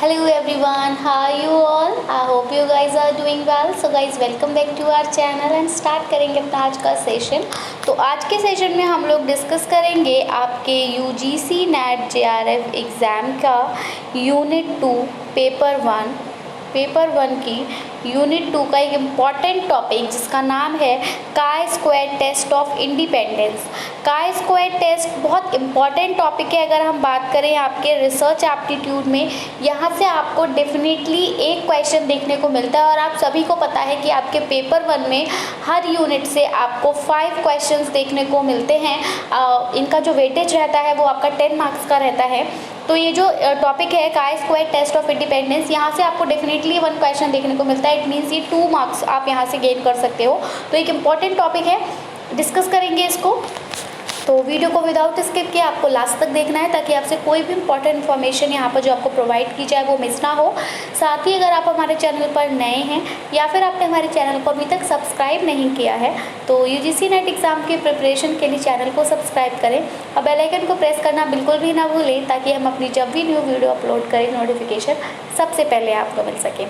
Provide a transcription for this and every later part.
Hello everyone, how are you all? I hope you guys are doing well. So guys, welcome back to our channel and start करेंगे अपना आज का session. तो आज के session में हम लोग डिस्कस करेंगे आपके UGC NET JRF एग्ज़ाम का यूनिट 2 पेपर वन की यूनिट 2 का एक इम्पॉर्टेंट टॉपिक जिसका नाम है chi-square test of independence. chi-square test बहुत इम्पॉर्टेंट टॉपिक है। अगर हम बात करें आपके रिसर्च एप्टीट्यूड में, यहाँ से आपको डेफिनेटली एक क्वेश्चन देखने को मिलता है और आप सभी को पता है कि आपके पेपर 1 में हर यूनिट से आपको 5 क्वेश्चंस देखने को मिलते हैं। इनका जो वेटेज रहता है वो आपका 10 मार्क्स का रहता है। तो ये जो टॉपिक है chi-square टेस्ट ऑफ इंडिपेंडेंस, यहाँ से आपको डेफिनेटली 1 क्वेश्चन देखने को मिलता है। इट मीन्स ये 2 मार्क्स आप यहाँ से गेन कर सकते हो। तो एक इम्पॉर्टेंट टॉपिक है, डिस्कस करेंगे इसको। तो वीडियो को विदाउट स्किप किए आपको लास्ट तक देखना है ताकि आपसे कोई भी इंपॉर्टेंट इन्फॉर्मेशन यहाँ पर जो आपको प्रोवाइड की जाए वो मिस ना हो। साथ ही अगर आप हमारे चैनल पर नए हैं या फिर आपने हमारे चैनल को अभी तक सब्सक्राइब नहीं किया है तो UGC NET एग्ज़ाम की प्रिपरेशन के लिए चैनल को सब्सक्राइब करें और बेल आइकन को प्रेस करना बिल्कुल भी ना भूलें ताकि हम अपनी जब भी न्यू वीडियो अपलोड करें नोटिफिकेशन सबसे पहले आपको मिल सके।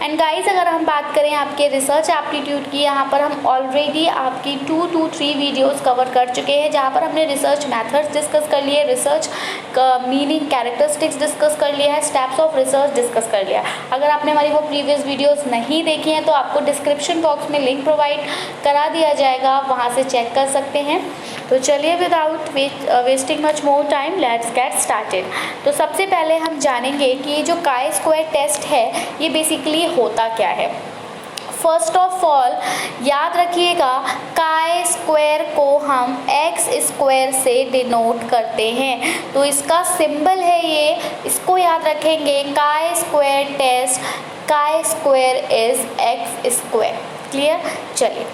एंड गाइस, अगर हम बात करें आपके रिसर्च एप्टीट्यूड की, यहाँ पर हम ऑलरेडी आपकी 2 to 3 वीडियोस कवर कर चुके हैं जहाँ पर हमने रिसर्च मेथड्स डिस्कस कर लिए, रिसर्च का मीनिंग, कैरेक्टरिस्टिक्स डिस्कस कर लिया है, स्टेप्स ऑफ रिसर्च डिस्कस कर लिया। अगर आपने हमारी वो प्रीवियस वीडियोस नहीं देखी हैं तो आपको डिस्क्रिप्शन बॉक्स में लिंक प्रोवाइड करा दिया जाएगा, वहाँ से चेक कर सकते हैं। तो चलिए without wasting much more time let's get started. तो सबसे पहले हम जानेंगे कि ये जो chi-square टेस्ट है ये बेसिकली होता क्या है। फर्स्ट ऑफ ऑल याद रखिएगा, chi-square को हम x स्क्वायर से डिनोट करते हैं। तो इसका सिंबल है ये, इसको याद रखेंगे, chi-square test, chi-square is x square. Clear? चलिए,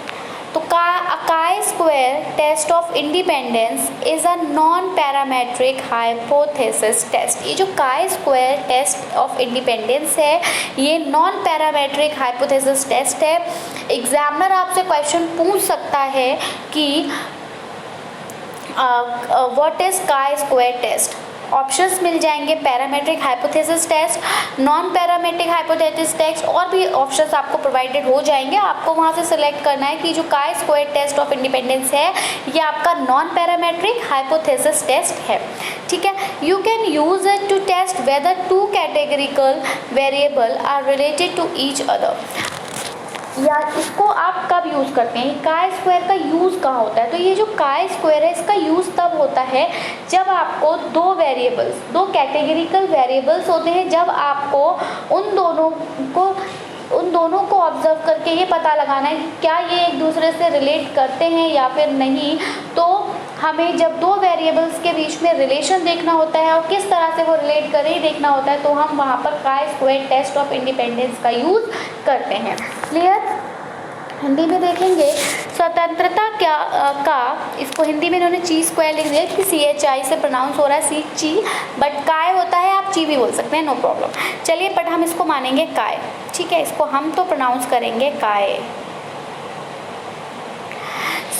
तो chi-square test of independence is a non parametric hypothesis test. ये जो chi-square टेस्ट ऑफ इंडिपेंडेंस है ये नॉन पैरामेट्रिक हाइपोथेसिस टेस्ट है। एग्जामिनर आपसे क्वेश्चन पूछ सकता है कि what is chi-square test. Options मिल जाएंगे, parametric hypothesis test, non parametric hypothesis test, और भी ऑप्शंस आपको प्रोवाइडेड हो जाएंगे। आपको वहाँ से सिलेक्ट करना है कि जो chi-square टेस्ट ऑफ इंडिपेंडेंस है ये आपका नॉन पैरामेट्रिक हाइपोथेसिस टेस्ट है। ठीक है, you can use it to test whether 2 categorical variable are related to each other. या इसको आप कब यूज़ करते हैं, chi-square का यूज़ कहाँ होता है। तो ये जो chi-square है इसका यूज़ तब होता है जब आपको 2 वेरिएबल्स, 2 कैटेगरिकल वेरिएबल्स होते हैं, जब आपको उन दोनों को ऑब्जर्व करके ये पता लगाना है कि क्या ये एक दूसरे से रिलेट करते हैं या फिर नहीं। तो हमें जब 2 वेरिएबल्स के बीच में रिलेशन देखना होता है और किस तरह से वो रिलेट कर रही देखना होता है तो हम वहाँ पर chi-square टेस्ट ऑफ इंडिपेंडेंस का यूज़ करते हैं। क्लियर? हिंदी में देखेंगे, स्वतंत्रता का इसको हिंदी में इन्होंने chi-square लिख दिया कि CHI से प्रोनाउंस हो रहा है ची, बट काय होता है, आप ची भी बोल सकते हैं, नो प्रॉब्लम। चलिए, बट हम इसको मानेंगे काय। ठीक है, इसको हम तो प्रोनाउंस करेंगे काय।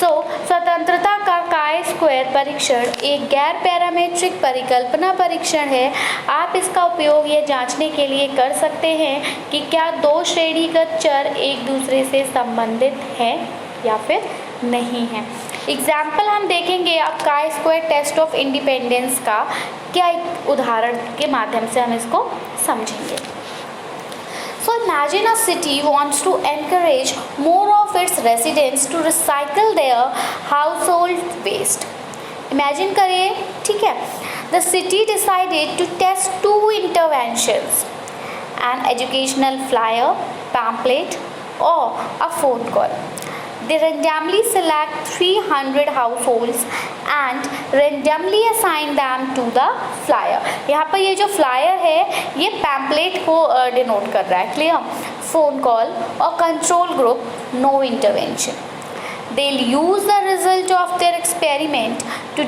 स्वतंत्रता का chi-square परीक्षण एक गैर पैरामेट्रिक परिकल्पना परीक्षण है। आप इसका उपयोग यह जांचने के लिए कर सकते हैं कि क्या 2 श्रेणीगत चर एक दूसरे से संबंधित हैं या फिर नहीं हैं। एग्जाम्पल हम देखेंगे अब chi-square टेस्ट ऑफ इंडिपेंडेंस का, क्या एक उदाहरण के माध्यम से हम इसको समझेंगे। So imagine a city wants to encourage more of its residents to recycle their household waste. Imagine करिए, ठीक है। The city decided to test 2 interventions: an educational flyer, pamphlet, or a phone call. They randomly select 300 households and randomly assign them to the flyer. यहाँ पर ये जो flyer है ये pamphlet को डिनोट कर रहा है। क्लियर? फोन कॉल और control group, no intervention. They'll use the result of their experiment to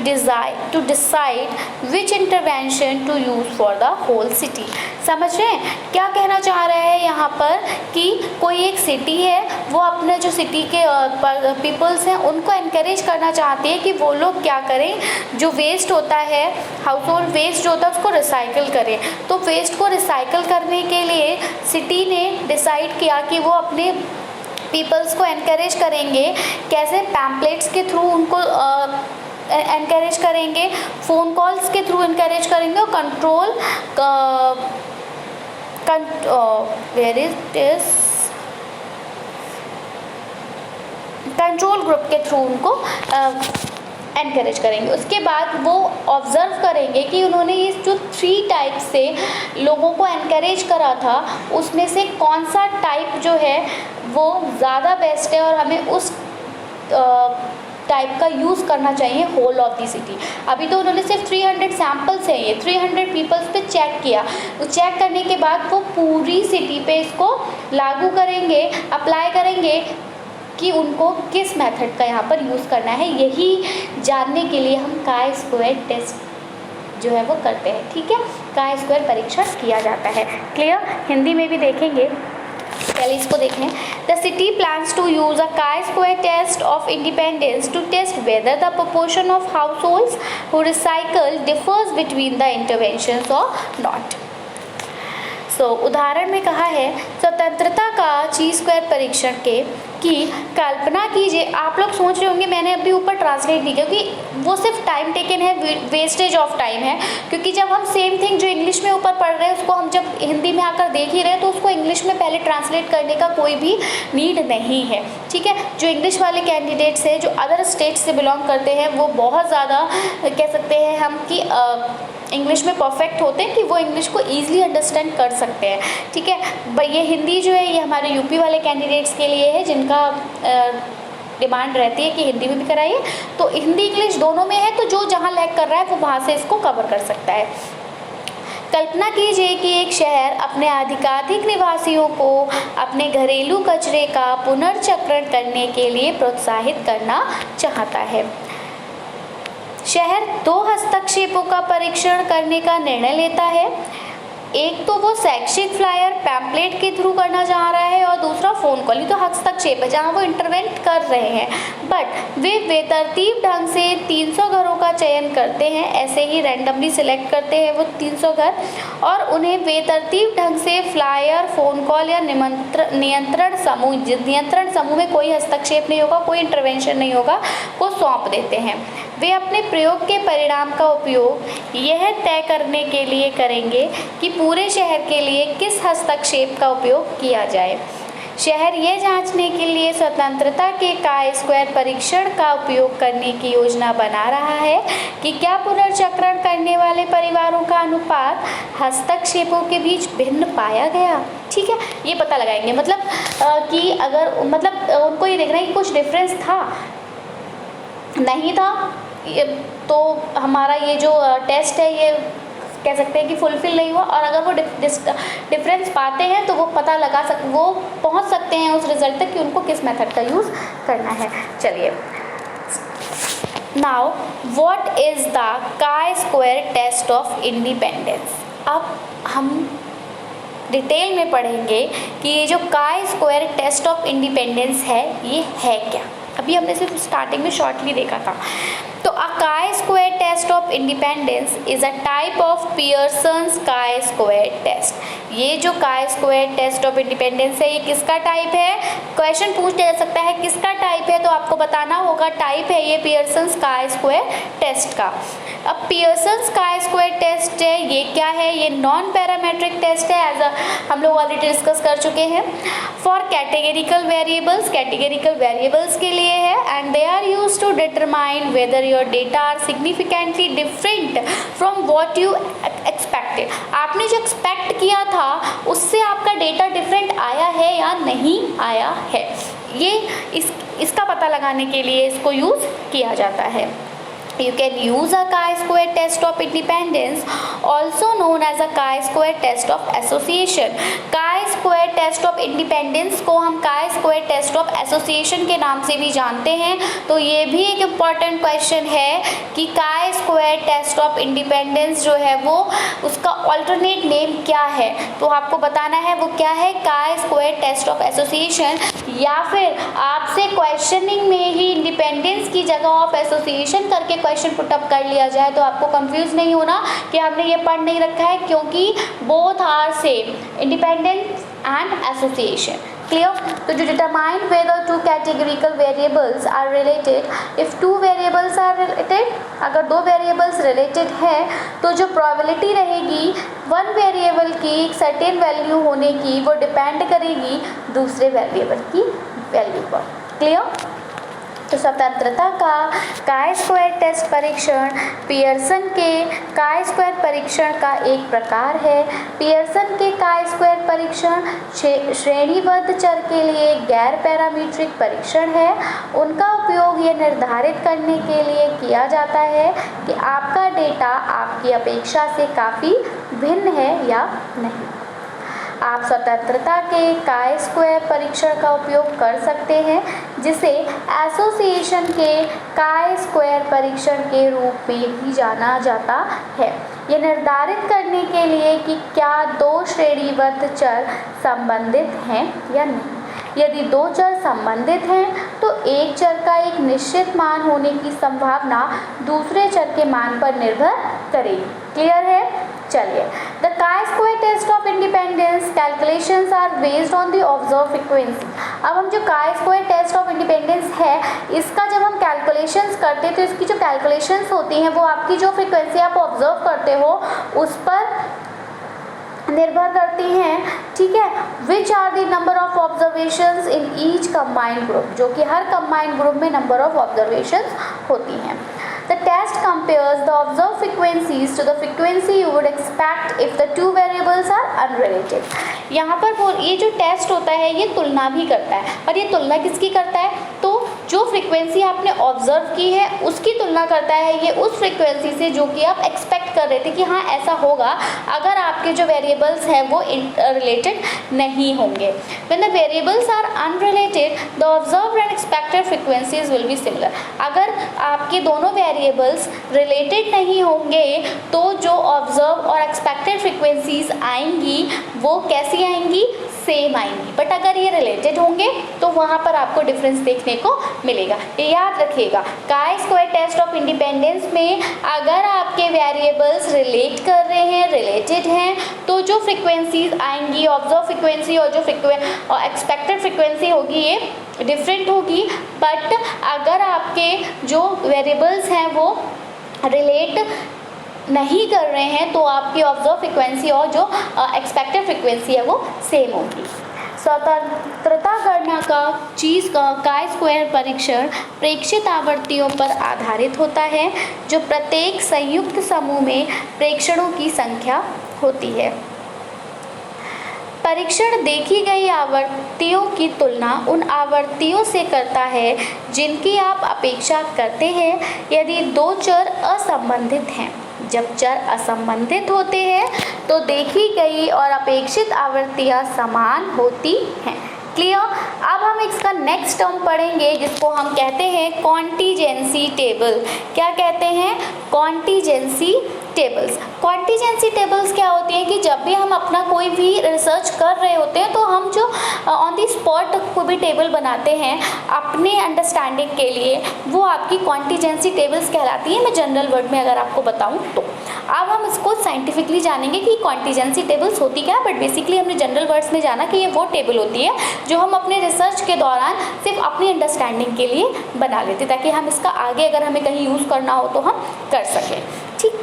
decide which intervention to use for the whole city. समझ रहे हैं क्या कहना चाह रहे हैं यहाँ पर कि कोई एक सिटी है, वो अपने जो सिटी के पीपल्स हैं उनको एनकरेज करना चाहती है कि वो लोग क्या करें, जो वेस्ट होता है, हाउस होल्ड वेस्ट जो होता है उसको रिसाइकिल करें। तो वेस्ट को रिसाइकिल करने के लिए सिटी ने डिसाइड किया कि वो अपने पीपल्स को एनकरेज करेंगे। कैसे? पैम्पलेट्स के थ्रू उनको एनकरेज करेंगे, फ़ोन कॉल्स के थ्रू एनकरेज करेंगे और कंट्रोल ग्रुप के थ्रू उनको एनकरेज करेंगे। उसके बाद वो ऑब्ज़र्व करेंगे कि उन्होंने ये जो 3 टाइप से लोगों को एनकरेज करा था उसमें से कौन सा टाइप जो है वो ज़्यादा बेस्ट है और हमें उस टाइप का यूज़ करना चाहिए होल ऑफ दी सिटी। अभी तो उन्होंने सिर्फ 300 सैम्पल्स हैं, ये 300 पीपल्स पे चेक किया। चेक करने के बाद वो पूरी सिटी पे इसको लागू करेंगे, अप्लाई करेंगे कि उनको किस मेथड का यहाँ पर यूज़ करना है। यही जानने के लिए हम काई स्क्वायर टेस्ट जो है वो करते हैं। ठीक है, काई स्क्वायर परीक्षण किया जाता है। क्लियर? हिंदी में भी देखेंगे, पहले इसको देखें। The city plans to use a chi square test of independence to test whether the proportion of households who recycle differs between the interventions और नॉट। उदाहरण में कहा है स्वतंत्रता का ची स्क्वायर परीक्षण के की कल्पना कीजिए। आप लोग सोच रहे होंगे मैंने अभी ऊपर ट्रांसलेट की क्योंकि वो सिर्फ टाइम टेकन है, वेस्टेज ऑफ टाइम है। क्योंकि जब हम सेम थिंग जो इंग्लिश में ऊपर पढ़ रहे हैं उसको हम जब हिंदी में आकर देख ही रहे हैं तो उसको इंग्लिश में पहले ट्रांसलेट करने का कोई भी नीड नहीं है। ठीक है, जो इंग्लिश वाले कैंडिडेट्स हैं जो अदर स्टेट से बिलोंग करते हैं वो बहुत ज़्यादा कह सकते हैं हम कि इंग्लिश में परफेक्ट होते हैं कि वो इंग्लिश को ईजिली अंडरस्टैंड कर सकते हैं। ठीक है, ये हिंदी जो है ये हमारे यूपी वाले कैंडिडेट्स के लिए है जिनका डिमांड रहती है कि हिंदी में भी कराइए। तो हिंदी इंग्लिश दोनों में है, तो जो जहाँ लैग कर रहा है वो वहाँ से इसको कवर कर सकता है। कल्पना कीजिए कि एक शहर अपने अधिकाधिक निवासियों को अपने घरेलू कचरे का पुनर्चक्रण करने के लिए प्रोत्साहित करना चाहता है। शहर 2 हस्तक्षेपों का परीक्षण करने का निर्णय लेता है। एक तो वो शैक्षिक फ्लायर पैम्पलेट के थ्रू करना चाह रहा है और दूसरा फ़ोन कॉल। ये तो हस्तक्षेप है जहाँ वो इंटरवेंट कर रहे हैं, बट वे बेतरतीब ढंग से 300 घरों का चयन करते हैं। ऐसे ही रैंडमली सिलेक्ट करते हैं वो 300 घर और उन्हें बेतरतीब ढंग से फ्लायर, फ़ोन कॉल या नियंत्रण समूह में कोई हस्तक्षेप नहीं होगा, कोई इंटरवेंशन नहीं होगा, को सौंप देते हैं। वे अपने प्रयोग के परिणाम का उपयोग यह तय करने के लिए करेंगे कि पूरे शहर के लिए किस हस्तक्षेप का उपयोग किया जाए। शहर यह जांचने के लिए स्वतंत्रता के काई स्क्वायर परीक्षण का उपयोग करने की योजना बना रहा है कि क्या पुनर्चक्रण करने वाले परिवारों का अनुपात हस्तक्षेपों के बीच भिन्न पाया गया। ठीक है, ये पता लगाएंगे मतलब कि अगर उनको ये देखना है कि कुछ डिफरेंस था, नहीं था, तो हमारा ये जो टेस्ट है ये कह सकते हैं कि फुलफिल नहीं हुआ। और अगर वो डिफरेंस पाते हैं तो वो वो पहुंच सकते हैं उस रिजल्ट तक कि उनको किस मेथड का यूज़ करना है। चलिए, now what is the chi square test of independence. अब हम डिटेल में पढ़ेंगे कि ये जो काई स्क्वायर टेस्ट ऑफ इंडिपेंडेंस है ये है क्या। अभी हमने सिर्फ स्टार्टिंग में शॉर्टली देखा था। तो अ chi square test of independence is a type of Pearson's काई स्क्वायर टेस्ट। ये जो काई स्क्वायर टेस्ट ऑफ इंडिपेंडेंस है ये किसका टाइप है। क्वेश्चन पूछ जा सकता है किसका टाइप है, तो आपको बताना होगा टाइप है ये पियर्सन्स काई स्क्वायर टेस्ट का। अब पियर्सन्स काई स्क्वायर टेस्ट है ये क्या है, ये नॉन पैरामेट्रिक टेस्ट है, एज हम लोग ऑलरेडी डिस्कस कर चुके हैं। फॉर कैटेगरिकल वेरिएबल्स के लिए है and they are use to determine whether your data are significantly different from what you expected. आपने जो एक्सपेक्ट किया था उससे आपका डेटा डिफरेंट आया है या नहीं आया है, ये इसका पता लगाने के लिए इसको यूज़ किया जाता है। You can use a chi-square test of independence, also known as a chi-square test of association. chi-square test of independence को हम chi-square test of association के नाम से भी जानते हैं। तो ये भी एक इम्पॉर्टेंट क्वेश्चन है कि chi-square test of independence जो है वो उसका ऑल्टरनेट नेम क्या है, तो आपको बताना है वो क्या है, chi-square test of association। या फिर आपसे क्वेश्चनिंग में ही इंडिपेंडेंस की जगह ऑफ एसोसिएशन करके क्वेश्चन पुटअप कर लिया जाए तो आपको कंफ्यूज नहीं होना कि आपने ये पढ़ नहीं रखा है, क्योंकि both are same, independence and association. Clear? तो जो determine whether two categorical variables are related, if two variables are related, अगर दो वेरिएबल्स रिलेटेड है तो जो प्रोबेबिलिटी रहेगी वन वेरिएबल की एक सर्टेन वैल्यू होने की वो डिपेंड करेगी दूसरे वेरिएबल की वैल्यू पर। क्लियर? तो स्वतंत्रता का chi-square टेस्ट परीक्षण पियर्सन के chi-square परीक्षण का एक प्रकार है। पियर्सन के chi-square परीक्षण श्रेणीबद्ध चर के लिए गैर पैरामीट्रिक परीक्षण है। उनका उपयोग ये निर्धारित करने के लिए किया जाता है कि आपका डेटा आपकी अपेक्षा से काफ़ी भिन्न है या नहीं। आप स्वतंत्रता के chi-square परीक्षण का उपयोग कर सकते हैं, जिसे एसोसिएशन के chi-square परीक्षण के रूप में भी जाना जाता है। यह निर्धारित करने के लिए कि क्या दो श्रेणीबद्ध चर संबंधित हैं या नहीं। यदि दो चर संबंधित हैं तो एक चर का एक निश्चित मान होने की संभावना दूसरे चर के मान पर निर्भर करेगी। क्लियर है? चलिए, the chi-square test of independence calculations are based on the observe frequency. अब हम जो chi-square टेस्ट ऑफ इंडिपेंडेंस है इसका जब हम कैलकुलेशंस करते हैं तो इसकी जो कैलकुलेशंस होती हैं वो आपकी जो फ्रीक्वेंसी आप ऑब्जर्व करते हो उस पर निर्भर करती हैं। ठीक है, which are the number of observations in each combined group, जो कि हर कंबाइंड ग्रुप में नंबर ऑफ ऑब्जर्वेशंस होती हैं। The test compares the observed frequencies to the frequency you would expect if the two variables are unrelated. यहाँ पर ये जो टेस्ट होता है ये तुलना भी करता है, और ये तुलना किसकी करता है, तो जो फ्रीक्वेंसी आपने ऑब्जर्व की है उसकी तुलना करता है ये उस फ्रीक्वेंसी से जो कि आप एक्सपेक्ट कर रहे थे कि हाँ ऐसा होगा अगर आपके जो वेरिएबल्स हैं वो रिलेटेड नहीं होंगे। When the variables are unrelated, the observed and expected frequencies will be similar. अगर आपके दोनों वेरिएबल्स रिलेटेड नहीं होंगे तो जो ऑब्जर्व और एक्सपेक्टेड फ्रीक्वेंसीज आएंगी वो कैसी आएंगी, सेम आएंगी। बट अगर ये रिलेटेड होंगे तो वहाँ पर आपको डिफरेंस देखने को मिलेगा। ये याद रखिएगा, chi-square टेस्ट ऑफ इंडिपेंडेंस में अगर आपके वेरिएबल्स रिलेट कर रहे हैं, रिलेटेड हैं, तो जो फ्रीक्वेंसीज आएंगी ऑब्जर्व फ्रीक्वेंसी और जो एक्सपेक्टेड फ्रीक्वेंसी होगी ये डिफरेंट होगी। बट अगर आपके जो वेरिएबल्स हैं वो रिलेट नहीं कर रहे हैं तो आपकी ऑब्जर्व फ्रीक्वेंसी और जो एक्सपेक्टेड फ्रीक्वेंसी है वो सेम होगी। स्वतंत्रता गणना का चीज़ का chi-square परीक्षण प्रेक्षित आवृत्तियों पर आधारित होता है, जो प्रत्येक संयुक्त समूह में प्रेक्षणों की संख्या होती है। परीक्षण देखी गई आवृत्तियों की तुलना उन आवृत्तियों से करता है जिनकी आप अपेक्षा करते हैं यदि दो चर असंबंधित हैं। जब चर असंबंधित होते हैं तो देखी गई और अपेक्षित आवृत्तियां समान होती हैं। क्लियर? अब हम इसका नेक्स्ट टर्म पढ़ेंगे जिसको हम कहते हैं कॉन्टीजेंसी टेबल। क्या कहते हैं? Contingency tables. कॉन्टीजेंसी टेबल्स क्या होती हैं कि जब भी हम अपना कोई भी रिसर्च कर रहे होते हैं तो हम जो ऑन दी स्पॉट कोई भी टेबल बनाते हैं अपने अंडरस्टैंडिंग के लिए, वो आपकी कॉन्टीजेंसी टेबल्स कहलाती हैं। मैं जनरल वर्ड में अगर आपको बताऊं तो अब हम इसको साइंटिफिकली जानेंगे कि कॉन्टीजेंसी टेबल्स होती क्या है, बट बेसिकली हमने जनरल वर्ड्स में जाना कि ये वो टेबल होती है जो हम अपने रिसर्च के दौरान सिर्फ अपनी अंडरस्टैंडिंग के लिए बना लेते ताकि हम इसका आगे अगर हमें कहीं यूज़ करना हो तो हम कर सकें। ठीक,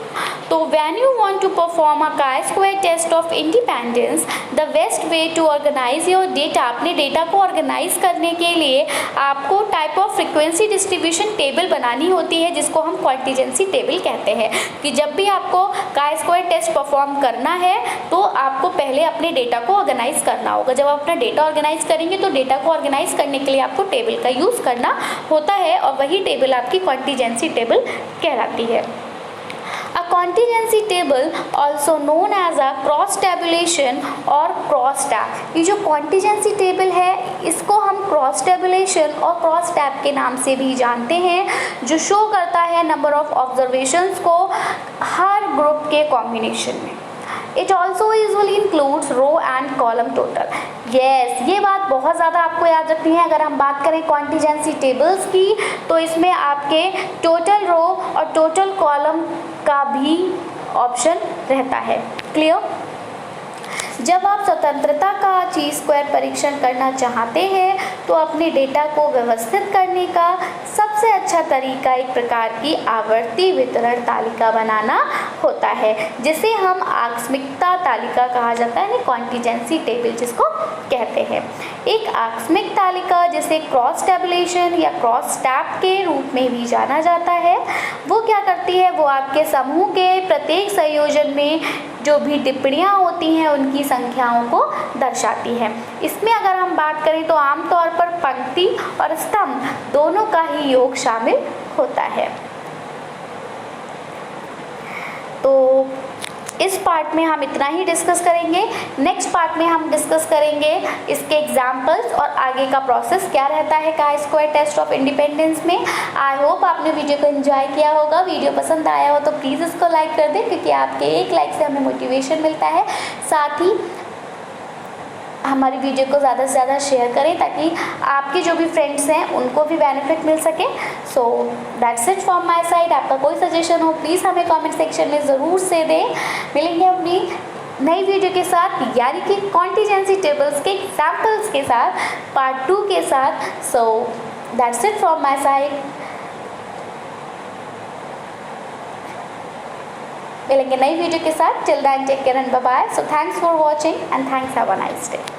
तो when you want to perform a chi-square test of independence, the best way to organise your data, अपने डेटा को ऑर्गेनाइज करने के लिए आपको type of frequency distribution table बनानी होती है, जिसको हम कॉन्टिजेंसी टेबल कहते हैं। कि जब भी आपको chi-square टेस्ट परफॉर्म करना है तो आपको पहले अपने डेटा को ऑर्गेनाइज करना होगा। जब आप अपना डेटा ऑर्गेनाइज करेंगे तो डेटा को ऑर्गेनाइज करने के लिए आपको टेबल का यूज़ करना होता है, और वही टेबल आपकी कॉन्टिजेंसी टेबल कहलाती है। A contingency table also known as a cross tabulation और cross tab। ये जो contingency table है इसको हम cross tabulation और cross tab के नाम से भी जानते हैं, जो शो करता है नंबर ऑफ ऑब्जर्वेशंस को हर ग्रुप के कॉम्बिनेशन में। It also usually includes row and column total। Yes, ये बात बहुत ज़्यादा आपको याद रखनी है। अगर हम बात करें कॉन्टिजेंसी टेबल्स की तो इसमें आपके टोटल रो और टोटल कॉलम का भी ऑप्शन रहता है। क्लियर? जब आप स्वतंत्रता का ची स्क्वायर परीक्षण करना चाहते हैं तो अपने डेटा को व्यवस्थित करने का सबसे अच्छा तरीका एक प्रकार की आवर्ती वितरण तालिका बनाना होता है, जिसे हम आकस्मिकता तालिका कहा जाता है, कॉन्टिजेंसी टेबल जिसको कहते हैं। एक आकस्मिक तालिका जिसे क्रॉस टेबुलेशन या क्रॉस टैब के रूप में भी जाना जाता है, वो क्या करती है, वो आपके समूह के प्रत्येक संयोजन में जो भी टिप्पणियाँ होती हैं उनकी संख्याओं को दर्शाती है। इसमें अगर हम बात करें तो आमतौर पर पंक्ति और स्तंभ दोनों का ही योग शामिल होता है। तो इस पार्ट में हम इतना ही डिस्कस करेंगे। नेक्स्ट पार्ट में हम डिस्कस करेंगे इसके एग्जाम्पल्स और आगे का प्रोसेस क्या रहता है chi-square टेस्ट ऑफ इंडिपेंडेंस में। आई होप आपने वीडियो को एंजॉय किया होगा। वीडियो पसंद आया हो तो प्लीज़ इसको लाइक कर दें, क्योंकि आपके एक लाइक से हमें मोटिवेशन मिलता है। साथ ही हमारी वीडियो को ज़्यादा से ज़्यादा शेयर करें ताकि आपके जो भी फ्रेंड्स हैं उनको भी बेनिफिट मिल सके। सो that's it from my side. आपका कोई सजेशन हो प्लीज़ हमें कमेंट सेक्शन में ज़रूर से दें। मिलेंगे अपनी नई वीडियो के साथ, यानी कि कॉन्टिजेंसी टेबल्स के एग्जाम्पल्स के साथ, पार्ट 2 के साथ। So that's it from my side. मिलेंगे नई वीडियो के साथ। Till then take care and bye bye. So thanks for watching and thanks, have a nice day.